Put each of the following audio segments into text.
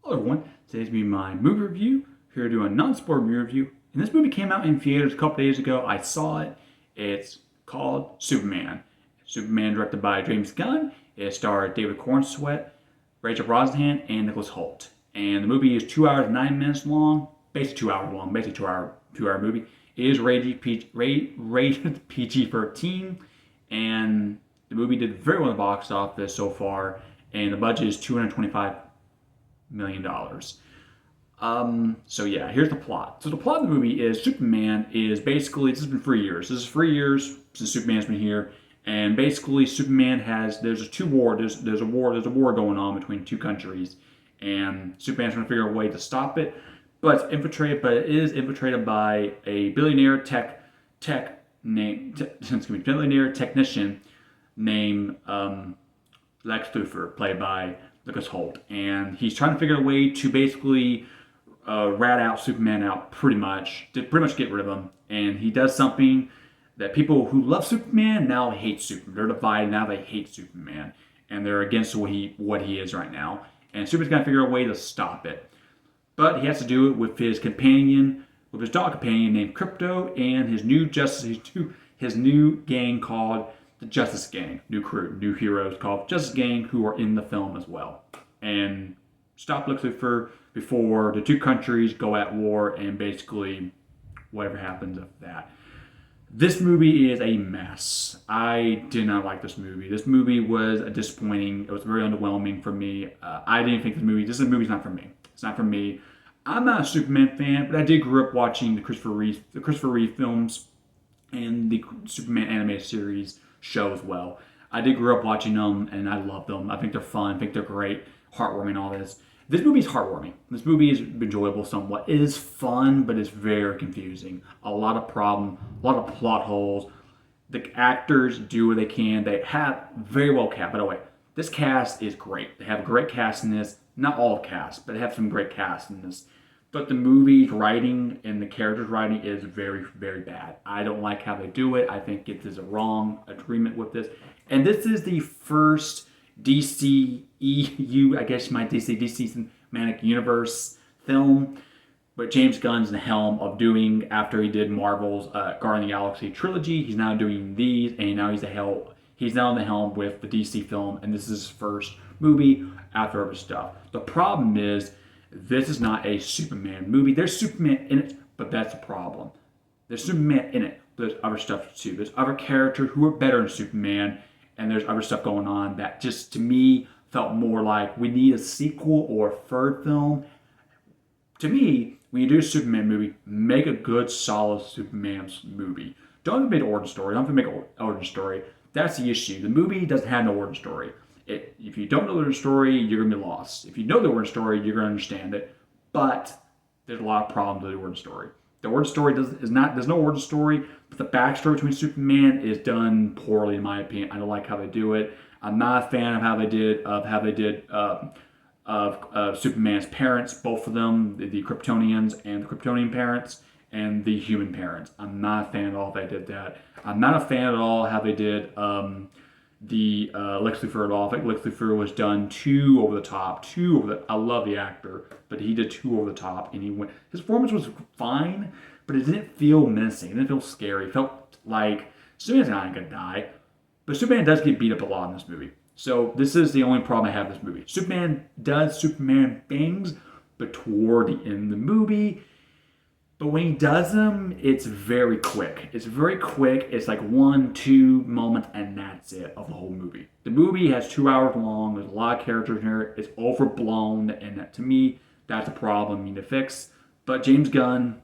Hello everyone, today's going to be my movie review. Here to do a non-spoiler movie review. And this movie came out in theaters a couple days ago. I saw it. It's called Superman. Superman directed by James Gunn. It starred David Cornsweet, Rachel Brosnahan, and Nicholas Hoult. And the movie is 2 hours and 9 minutes long. Basically 2 hours long. Basically two hour movie. It is rated PG-13. And the movie did very well in the box office so far. And the budget is $225 million. So yeah, here's the plot. So the plot of the movie is Superman is basically, this has been 3 years. This is 3 years since Superman's been here. And basically Superman has, there's a war going on between two countries. And Superman's trying to figure out a way to stop it. But it is infiltrated by a billionaire billionaire technician named Lex Luthor, played by Nicholas Hoult, and he's trying to figure out a way to basically rat out Superman out, pretty much get rid of him. And he does something that people who love Superman now hate Superman. They're divided now; they hate Superman, and they're against what he is right now. And Superman's got to figure out a way to stop it, but he has to do it with his dog companion named Crypto, and his new gang called the Justice Gang, new heroes called Justice Gang, who are in the film as well, and stop Lex Luthor before the two countries go at war and basically whatever happens of that. This movie is a mess. I did not like this movie. This movie was disappointing. It was very underwhelming for me. I didn't think this movie's not for me. It's not for me. I'm not a Superman fan, but I did grow up watching the Christopher Reeve films and the Superman animated series show as well. I did grow up watching them, and I love them. I think they're fun. I think they're great, heartwarming, all this. This movie is heartwarming. This movie is enjoyable somewhat. It is fun, but it's very confusing. A lot of plot holes. The actors do what they can. They have very well cast. By the way, this cast is great. They have a great cast in this. Not all cast, but they have some great cast in this. But the movie's writing and the characters' writing is very, very bad. I don't like how they do it. I think it is a wrong agreement with this. And this is the first DCEU, I guess you might DC Cinematic Universe film, but James Gunn's in the helm of doing after he did Marvel's Guardians of the Galaxy trilogy. He's now doing these, and now he's now in the helm with the DC film, and this is his first movie after other stuff. The problem is, this is not a Superman movie. There's Superman in it, but that's the problem. There's Superman in it, but there's other stuff too. There's other characters who are better than Superman, and there's other stuff going on that just, to me, felt more like we need a sequel or a third film. To me, when you do a Superman movie, make a good, solid Superman movie. Don't make an origin story. Don't make an origin story. That's the issue. The movie doesn't have no origin story. If you don't know the origin story, you're going to be lost. If you know the origin story, you're going to understand it. But there's a lot of problems with the origin story. The origin story there's no origin story, but the backstory between Superman is done poorly, in my opinion. I don't like how they do it. I'm not a fan of how they did Superman's parents, both of them, the Kryptonians and the Kryptonian parents, and the human parents. I'm not a fan at all how they did that. I'm not a fan at all how they did Lex Luthor at all. I think Lex Luthor was done too over the top. I love the actor, but he did too over the top, and his performance was fine, but it didn't feel menacing. It didn't feel scary. It felt like Superman's not gonna die, but Superman does get beat up a lot in this movie. So this is the only problem I have with this movie. Superman does Superman things, but toward the end of the movie. But when he does them, it's very quick. It's very quick. It's like 1-2 moments, and that's it of the whole movie. The movie has 2 hours long. There's a lot of characters in here. It's overblown, and to me, that's a problem you need to fix. But James Gunn,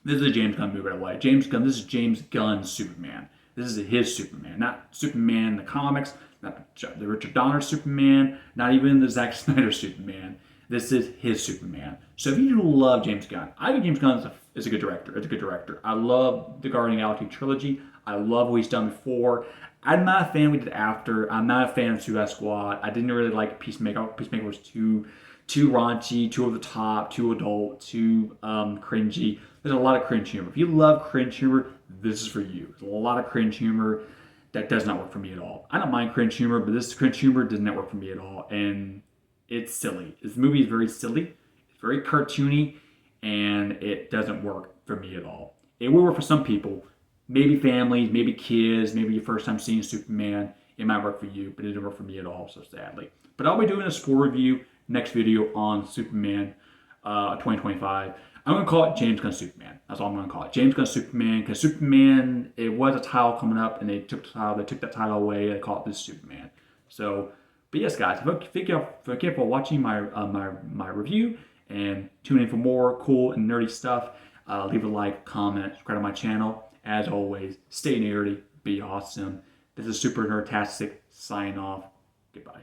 this is a James Gunn movie, by the way. This is James Gunn's Superman. This is his Superman, not Superman in the comics, not the Richard Donner Superman, not even the Zack Snyder Superman. This is his Superman. So if you love James Gunn, I think James Gunn is a good director. It's a good director. I love the Guardians of the Galaxy trilogy. I love what he's done before. I'm not a fan of what he did after. I'm not a fan of Suicide Squad. I didn't really like Peacemaker. Peacemaker was too raunchy, too over the top, too adult, too cringy. There's a lot of cringe humor. If you love cringe humor, this is for you. There's a lot of cringe humor that does not work for me at all. I don't mind cringe humor, but this cringe humor does not work for me at all. And It's silly. This movie is very silly. It's very cartoony, and it doesn't work for me at all. It will work for some people, maybe families, maybe kids, maybe your first time seeing Superman. It might work for you, but it didn't work for me at all, so sadly. But I'll be doing a score review next video on Superman 2025. I'm going to call it James Gunn Superman. That's all I'm going to call it. James Gunn Superman, because Superman, it was a title coming up, and they took that title away, and they call it this Superman. So, but yes, guys, thank you for watching my review, and tune in for more cool and nerdy stuff. Leave a like, comment, subscribe to my channel. As always, stay nerdy, be awesome. This is Super Nerdtastic, sign off. Goodbye.